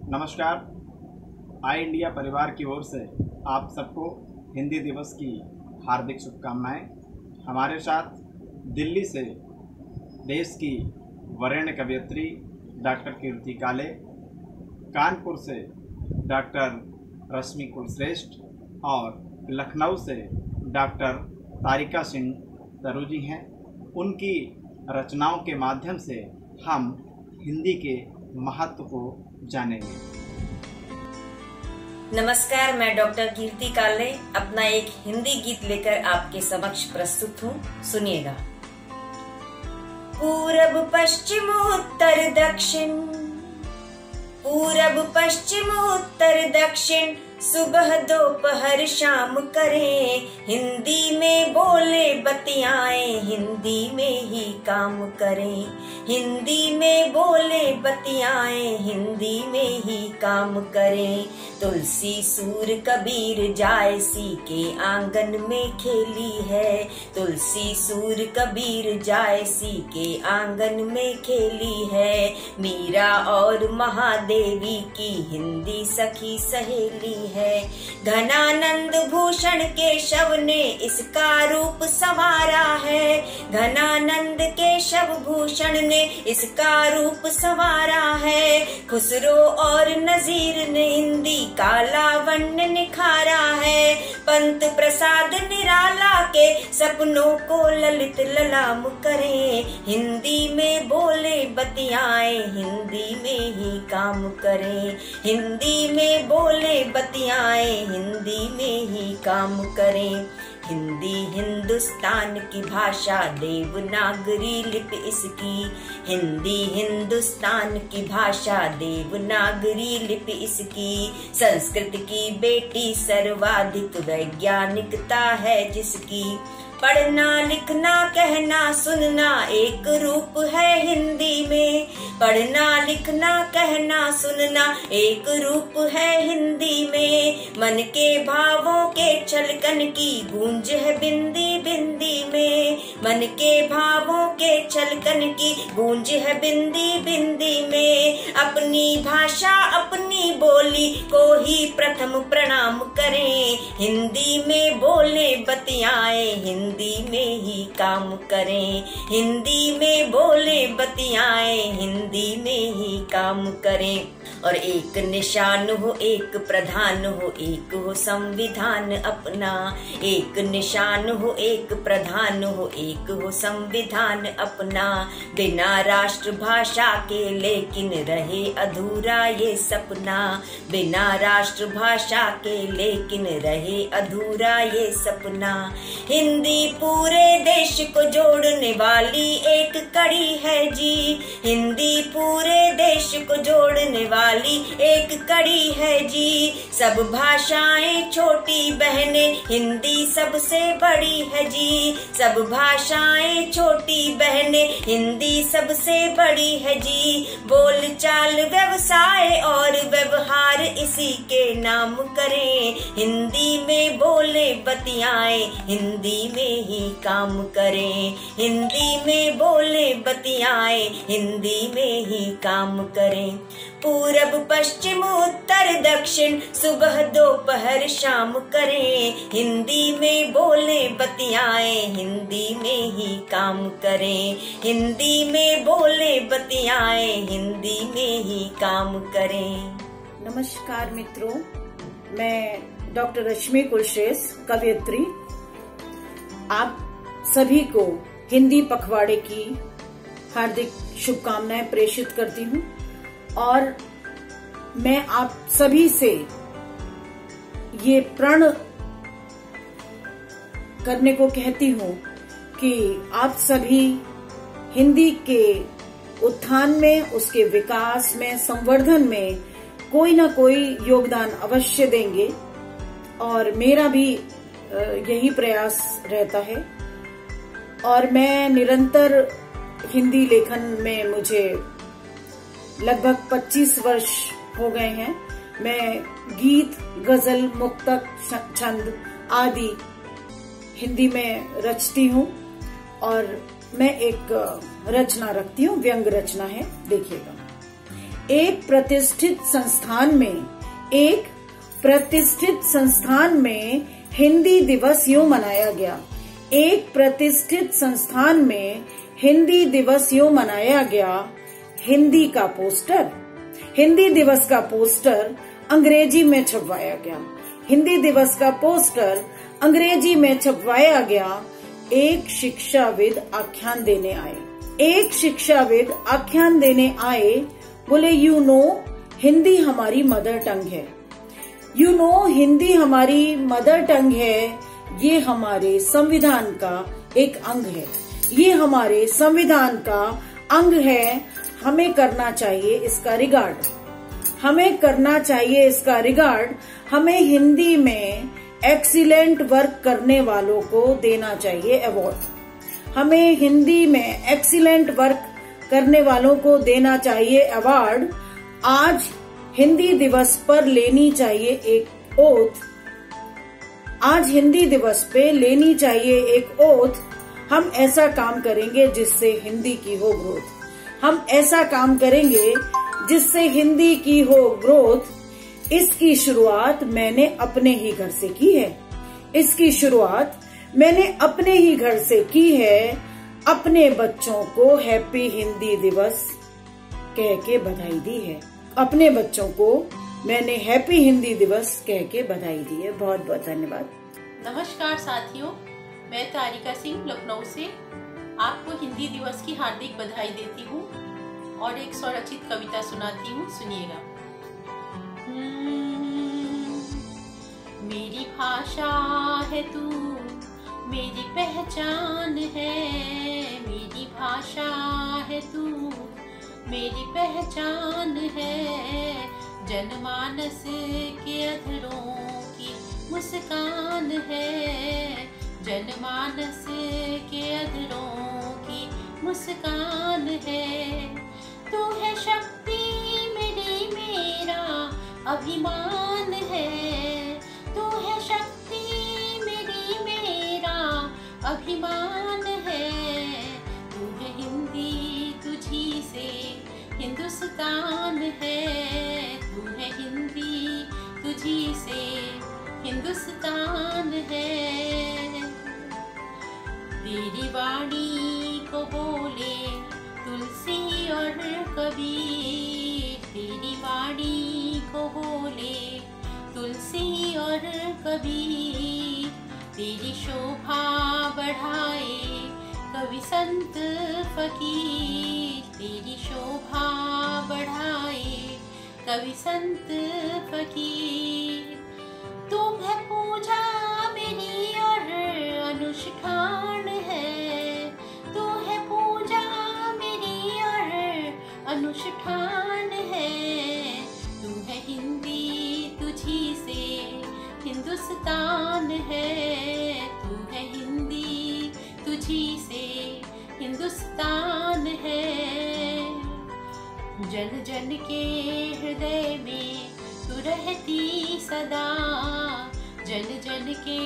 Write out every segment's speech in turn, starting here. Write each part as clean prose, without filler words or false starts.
नमस्कार। आई इंडिया परिवार की ओर से आप सबको हिंदी दिवस की हार्दिक शुभकामनाएं। हमारे साथ दिल्ली से देश की वरेण्य कवयित्री डॉक्टर कीर्ति काले, कानपुर से डॉक्टर रश्मि कुलश्रेष्ठ और लखनऊ से डॉक्टर तारिका सिंह तरूजी हैं। उनकी रचनाओं के माध्यम से हम हिंदी के महत्व को जानेंगे। नमस्कार, मैं डॉक्टर कीर्ति काले अपना एक हिंदी गीत लेकर आपके समक्ष प्रस्तुत हूँ। सुनिएगा। पूरब पश्चिम उत्तर दक्षिण, पूरब पश्चिम उत्तर दक्षिण, सुबह दोपहर शाम करें, हिंदी में बोले बतियाएं, हिंदी में ही काम करें, हिंदी में बोले बतियाएं, हिंदी में ही काम करें। तुलसी सूर कबीर जायसी के आंगन में खेली है, तुलसी सूर कबीर जायसी के आंगन में खेली है। मीरा और महादेवी की हिंदी सखी सहेली है। घनानंद भूषण केशव ने इसका रूप संवारा है, घनानंद केशव भूषण ने इसका रूप संवारा है। खुसरो और नजीर ने हिंदी का लावण्य निखारा है। पंत प्रसाद निराला के सपनों को ललित ललाम करें, हिंदी में बोले बतियाएं, हिंदी में ही काम करें, हिंदी में बोले बतियाएं, हिंदी में ही काम करें। हिंदी हिंदुस्तान की भाषा, देवनागरी लिपि इसकी, हिंदी हिंदुस्तान की भाषा, देवनागरी लिपि इसकी। संस्कृत की बेटी सर्वाधिक वैज्ञानिकता है जिसकी। पढ़ना लिखना कहना सुनना एक रूप है हिंदी में, पढ़ना लिखना कहना सुनना एक रूप है हिंदी में। मन के भावों के छलकन की गूंज है बिंदी बिंदी में, मन के भावों के छलकन की गूंज है बिंदी बिंदी में। अपनी भाषा अपनी बोली को ही प्रथम प्रणाम करें, हिंदी में बोले बतियाएं, हिंदी में ही काम करें, हिंदी में बोले बतियाएं, हिंदी में ही काम करें। और एक निशान हो एक प्रधान हो, एक हो संविधान अपना, एक निशान हो एक प्रधान हो, एक हो संविधान अपना। बिना राष्ट्रभाषा के लेकिन रहे अधूरा ये सपना, बिना राष्ट्रभाषा के लेकिन रहे अधूरा ये सपना। हिंदी पूरे देश को जोड़ने वाली एक कड़ी है जी, हिंदी पूरे देश को जोड़ने वाली एक कड़ी है जी। सब भाषाएं छोटी बहनें, हिंदी सबसे बड़ी है जी। सब भाषाएं छोटी बहनें, हिंदी सबसे बड़ी है जी। बोल चाल व्यवसाय और व्यवहार इसी के नाम करें, हिंदी में बोले बतियाएं, हिंदी में ही काम करें, हिंदी में बोले बतियाएं, हिंदी में ही काम करें। पूरब पश्चिम उत्तर दक्षिण, सुबह दोपहर शाम करें, हिंदी में बोले बतियाएं, हिंदी में ही काम करें, हिंदी में बोले बतियाएं, हिंदी में ही काम करें। नमस्कार मित्रों, मैं डॉक्टर रश्मि कुलश्रेष्ठ कवयित्री आप सभी को हिंदी पखवाड़े की हार्दिक शुभकामनाएं प्रेषित करती हूँ। और मैं आप सभी से ये प्रण करने को कहती हूँ कि आप सभी हिंदी के उत्थान में, उसके विकास में, संवर्धन में कोई ना कोई योगदान अवश्य देंगे। और मेरा भी यही प्रयास रहता है। और मैं निरंतर हिंदी लेखन में, मुझे लगभग 25 वर्ष हो गए हैं। मैं गीत, गजल, मुक्तक, छंद आदि हिंदी में रचती हूँ। और मैं एक रचना रखती हूँ, व्यंग रचना है, देखिएगा। एक प्रतिष्ठित संस्थान में हिंदी दिवस यूं मनाया गया। एक प्रतिष्ठित संस्थान में हिंदी दिवस यूं मनाया गया। हिंदी दिवस का पोस्टर अंग्रेजी में छपवाया गया। हिंदी दिवस का पोस्टर अंग्रेजी में छपवाया गया। एक शिक्षाविद आख्यान देने आए, बोले हिंदी हमारी मदर टंग है। हिंदी हमारी मदर टंग है। ये हमारे संविधान का एक अंग है। ये हमारे संविधान का अंग है। हमें करना चाहिए इसका रिगार्ड। हमें हिंदी में एक्सीलेंट वर्क करने वालों को देना चाहिए अवार्ड। आज हिंदी दिवस पर लेनी चाहिए एक ओथ। हम ऐसा काम करेंगे जिससे हिंदी की हो ग्रोथ। इसकी शुरुआत मैंने अपने ही घर से की है। अपने बच्चों को हैप्पी हिंदी दिवस कह के बधाई दी है। अपने बच्चों को मैंने हैप्पी हिंदी दिवस कह के बधाई दी है। बहुत बहुत धन्यवाद। नमस्कार साथियों, मैं तारिका सिंह लखनऊ से आपको हिंदी दिवस की हार्दिक बधाई देती हूँ और एक स्वरचित कविता सुनाती हूँ, सुनिएगा। मेरी भाषा है तू, मेरी पहचान है। मेरी भाषा है तू, मेरी पहचान है। जनमानस के अधरों की मुस्कान है। जनमानस के अधरों की मुस्कान है। तू है शक्ति मेरी, मेरा अभिमान है। तू है शक्ति मेरी, मेरा अभिमान है। तू है हिंदी, तुझी से हिंदुस्तान है। तू है हिंदी, तुझी से हिंदुस्तान है। तेरी वाणी को बोले तुलसी और कबीर। तेरी वाणी को बोले तुलसी और कबीर। तेरी शोभा बढ़ाए कवि संत फकीर। तेरी शोभा बढ़ाए कवि संत फकीर। तुम है पूजा मेरी और अनुष्ठान है। तू है पूजा मेरी और अनुष्ठान है। तू है हिंदी, तुझी से हिंदुस्तान है। तू है हिंदी, तुझी से हिंदुस्तान है। जन जन के हृदय में तू रहती सदा। जन जन के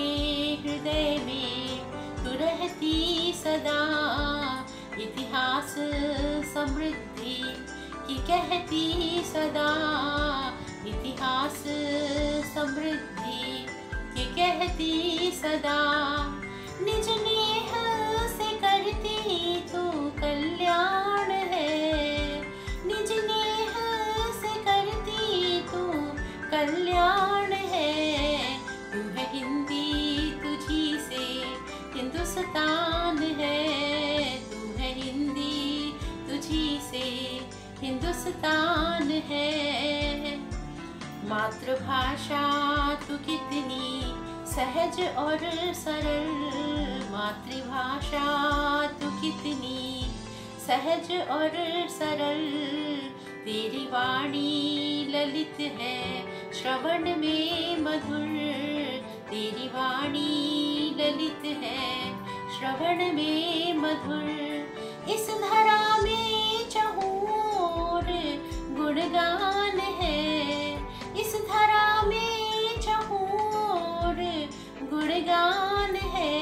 हृदय में तू रहती सदा। इतिहास समृद्धि की कहती सदा। इतिहास समृद्धि की कहती सदा। निज नेह से करती तू कल्याण है। निज नेह से करती तू कल्याण है। तू है हिंदी, तुझी से हिंदुस्तान है। तू है हिंदी, तुझी से हिंदुस्तान है। मातृभाषा तू कितनी सहज और सरल। मातृभाषा तू कितनी सहज और सरल। तेरी वाणी ललित है, श्रवण में मधुर। तेरी वाणी ललित है, श्रवण में मधुर। इस धरा में चहुर गुणगान है। इस धरा में चहुर गुणगान है।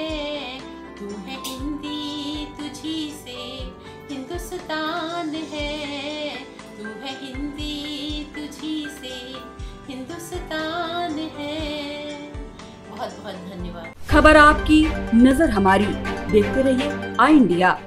तू है हिंदी, तुझी से हिंदुस्तान है। तू है हिंदी, बहुत धन्यवाद। खबर आपकी, नजर हमारी। देखते रहिए आई इंडिया।